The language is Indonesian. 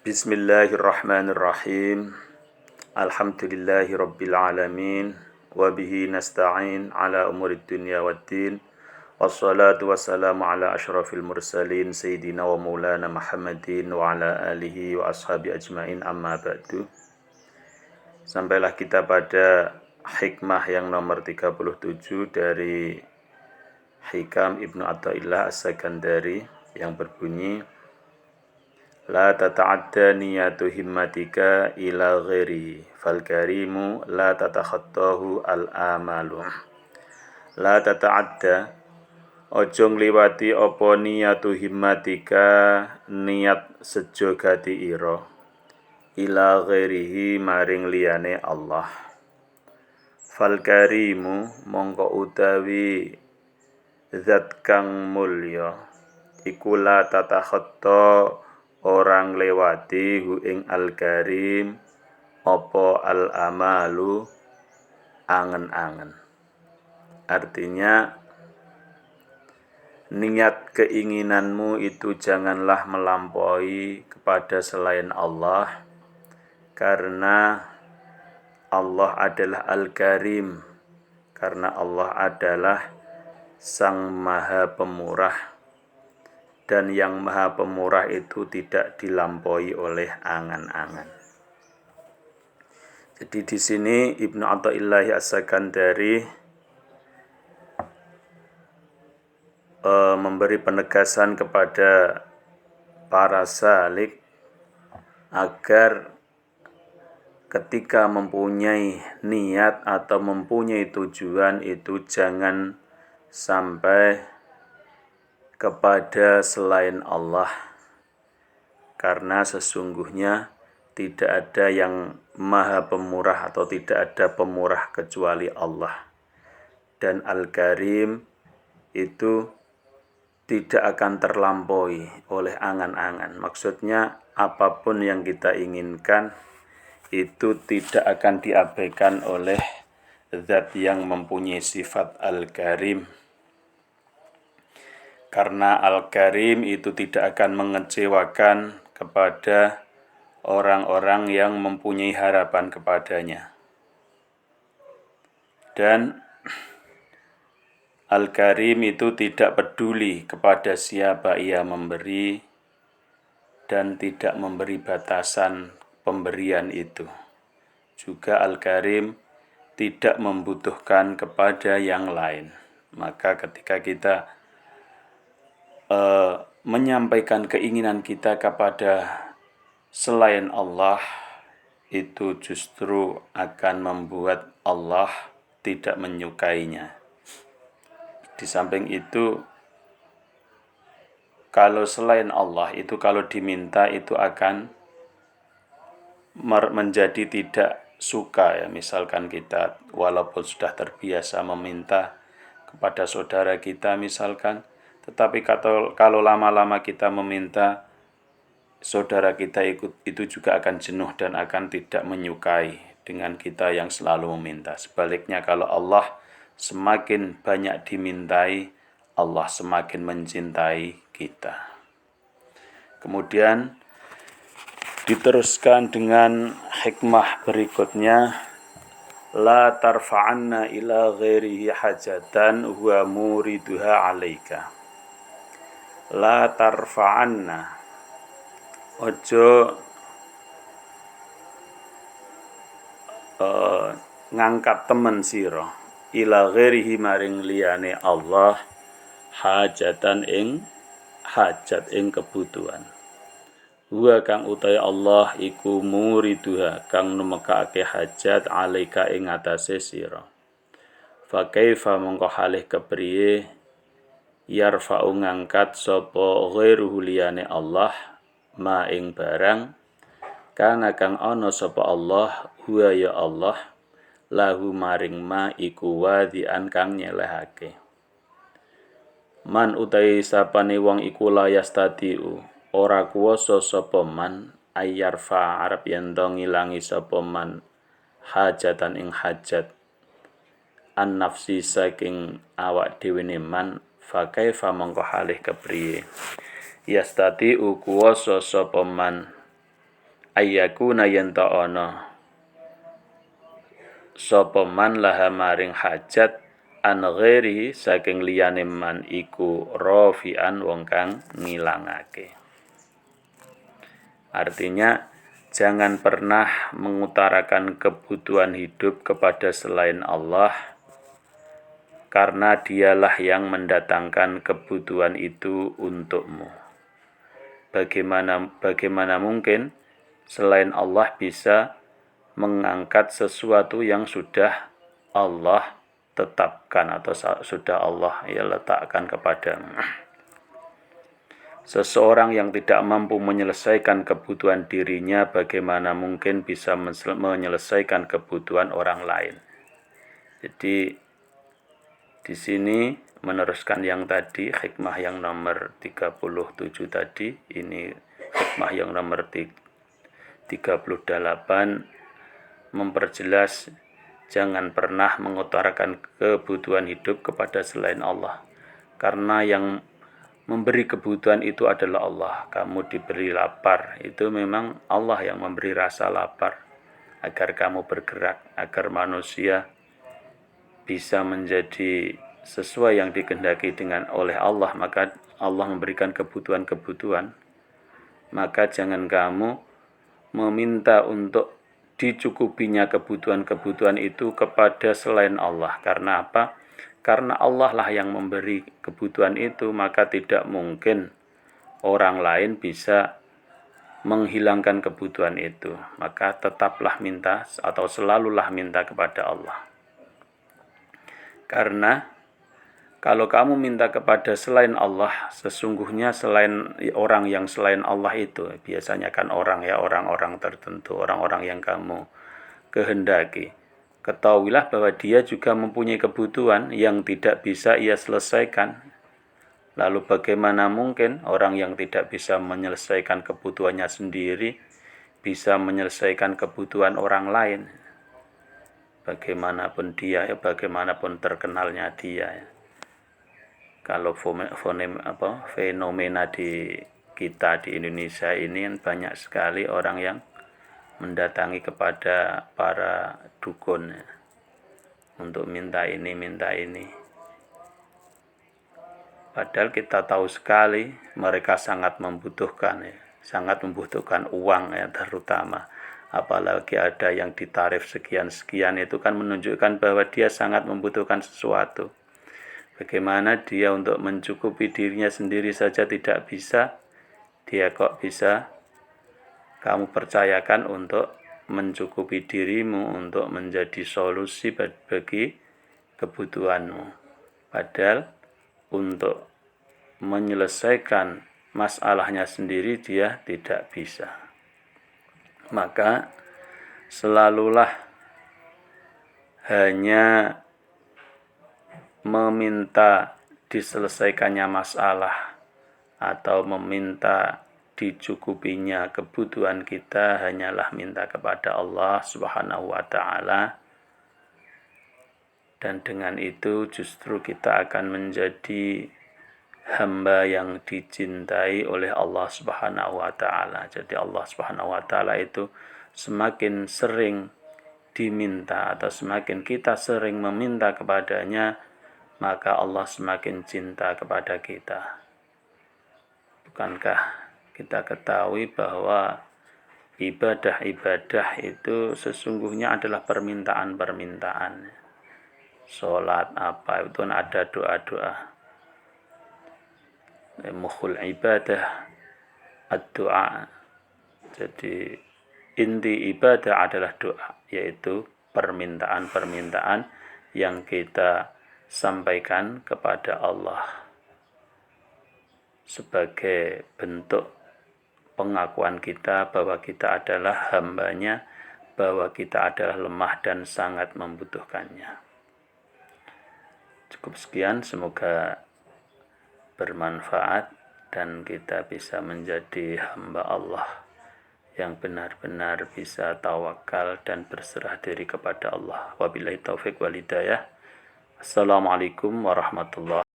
Bismillahirrahmanirrahim. Alhamdulillahi rabbil alamin. Wabihi nasta'in ala umurid dunya waddin. Wassalatu wassalamu ala ashrafil mursalin Sayyidina wa maulana Muhammadin wa ala alihi wa ashabi ajmain amma ba'du. Sampailah kita pada hikmah yang nomor 37 dari Hikam Ibnu Athaillah As-Sakandari yang berbunyi, La tata'adda niyatu himmatika ila ghairi fal karimu la tatakhattahu al-amalu. La tata'adda ojo ngliwati apa niyatu himmatika niat sejogati ira ila ghairihi maring liyane Allah. Fal karimu mongko utawi zat kang mulya iku la tatakhatta orang lewati hu ing al-karim apa al-amalu angen-angen. Artinya niat keinginanmu itu janganlah melampaui kepada selain Allah, karena Allah adalah al-karim, karena Allah adalah Sang Maha Pemurah. Dan yang Maha Pemurah itu tidak dilampaui oleh angan-angan. Jadi di sini Ibnu Athaillah As-Sakandari memberi penegasan kepada para salik agar ketika mempunyai niat atau mempunyai tujuan itu jangan sampai kepada selain Allah, karena sesungguhnya tidak ada yang Maha Pemurah atau tidak ada pemurah kecuali Allah. Dan Al-Karim itu tidak akan terlampaui oleh angan-angan. Maksudnya apapun yang kita inginkan itu tidak akan diabaikan oleh zat yang mempunyai sifat Al-Karim. Karena Al-Karim itu tidak akan mengecewakan kepada orang-orang yang mempunyai harapan kepadanya. Dan Al-Karim itu tidak peduli kepada siapa ia memberi dan tidak memberi batasan pemberian itu. Juga Al-Karim tidak membutuhkan kepada yang lain. Maka ketika kita menyampaikan keinginan kita kepada selain Allah, itu justru akan membuat Allah tidak menyukainya. Di samping itu, kalau selain Allah itu kalau diminta itu akan menjadi tidak suka, ya. Misalkan kita walaupun sudah terbiasa meminta kepada saudara kita misalkan, tetapi kalau lama-lama kita meminta, saudara kita itu juga akan jenuh dan akan tidak menyukai dengan kita yang selalu meminta. Sebaliknya kalau Allah semakin banyak dimintai, Allah semakin mencintai kita. Kemudian diteruskan dengan hikmah berikutnya, La tarfa'anna ila ghairihi hajatan huwa muriduha alaika. La tarfa'anna ojo ngangkat temen sira ila ghairihi maring liyane Allah hajatan ing hajat ing kebutuhan. Huwa kang utai Allah iku muriduha kang numekake hajat alaika ing atase sira. Fa kaifa mongko halih kepriye yarfa'u ngangkat sapa ghairuhu liyane Allah ma ing barang kana kang ana sapa Allah huwa ya Allah lahu maring ma iku wadhian kang nyelehake. Man utai sapane wong iku layas tatiu ora kuwasa sapa man ayyarfa arep yen to ngilangi sapa man hajatan ing hajat an nafsi saking awak dhewe man fa kaifa mongko halih kepriye yastati kuwasa sapa man ayyakuna yen ta ana sapa man laha maring hajat an ghairi saking liyane man iku rafi'an wong kang ngilangake. Artinya jangan pernah mengutarakan kebutuhan hidup kepada selain Allah, karena dialah yang mendatangkan kebutuhan itu untukmu. Bagaimana mungkin selain Allah bisa mengangkat sesuatu yang sudah Allah tetapkan atau sudah Allah letakkan kepadamu. Seseorang yang tidak mampu menyelesaikan kebutuhan dirinya, bagaimana mungkin bisa menyelesaikan kebutuhan orang lain. Jadi di sini meneruskan yang tadi, hikmah yang nomor 37 tadi, ini hikmah yang nomor 38 memperjelas jangan pernah mengutarakan kebutuhan hidup kepada selain Allah, karena yang memberi kebutuhan itu adalah Allah. Kamu diberi lapar, itu memang Allah yang memberi rasa lapar agar kamu bergerak, agar manusia bisa menjadi sesuai yang dikehendaki oleh Allah. Maka Allah memberikan kebutuhan-kebutuhan. Maka jangan kamu meminta untuk dicukupinya kebutuhan-kebutuhan itu kepada selain Allah. Karena apa? Karena Allah lah yang memberi kebutuhan itu, maka tidak mungkin orang lain bisa menghilangkan kebutuhan itu. Maka tetaplah minta atau selalulah minta kepada Allah. Karena kalau kamu minta kepada selain Allah, sesungguhnya selain orang yang selain Allah itu, biasanya kan orang-orang tertentu, orang-orang yang kamu kehendaki. Ketahuilah bahwa dia juga mempunyai kebutuhan yang tidak bisa ia selesaikan. Lalu bagaimana mungkin orang yang tidak bisa menyelesaikan kebutuhannya sendiri bisa menyelesaikan kebutuhan orang lain? Bagaimanapun dia, bagaimanapun terkenalnya dia. Kalau fenomena di kita di Indonesia ini banyak sekali orang yang mendatangi kepada para dukun untuk minta ini. Padahal kita tahu sekali mereka sangat membutuhkan uang terutama. Apalagi ada yang ditarif sekian-sekian, itu kan menunjukkan bahwa dia sangat membutuhkan sesuatu. Bagaimana dia untuk mencukupi dirinya sendiri saja tidak bisa, dia kok bisa kamu percayakan untuk mencukupi dirimu, untuk menjadi solusi bagi kebutuhanmu. Padahal untuk menyelesaikan masalahnya sendiri dia tidak bisa. Maka selalulah hanya meminta diselesaikannya masalah atau meminta dicukupinya kebutuhan kita hanyalah minta kepada Allah Subhanahu wa taala, dan dengan itu justru kita akan menjadi hamba yang dicintai oleh Allah Subhanahu wa taala. Jadi Allah Subhanahu wa taala itu semakin sering diminta atau semakin kita sering meminta kepadanya, maka Allah semakin cinta kepada kita. Bukankah kita ketahui bahwa ibadah-ibadah itu sesungguhnya adalah permintaan-permintaan. Sholat apa itu ada doa-doa. Mukhul ibadah ad-doa. Jadi inti ibadah adalah doa, yaitu permintaan-permintaan yang kita sampaikan kepada Allah sebagai bentuk pengakuan kita bahwa kita adalah hambanya, bahwa kita adalah lemah dan sangat membutuhkannya. Cukup sekian, semoga bermanfaat dan kita bisa menjadi hamba Allah yang benar-benar bisa tawakal dan berserah diri kepada Allah. Wabillahi taufik wal hidayah. Assalamualaikum warahmatullahi wabarakatuh.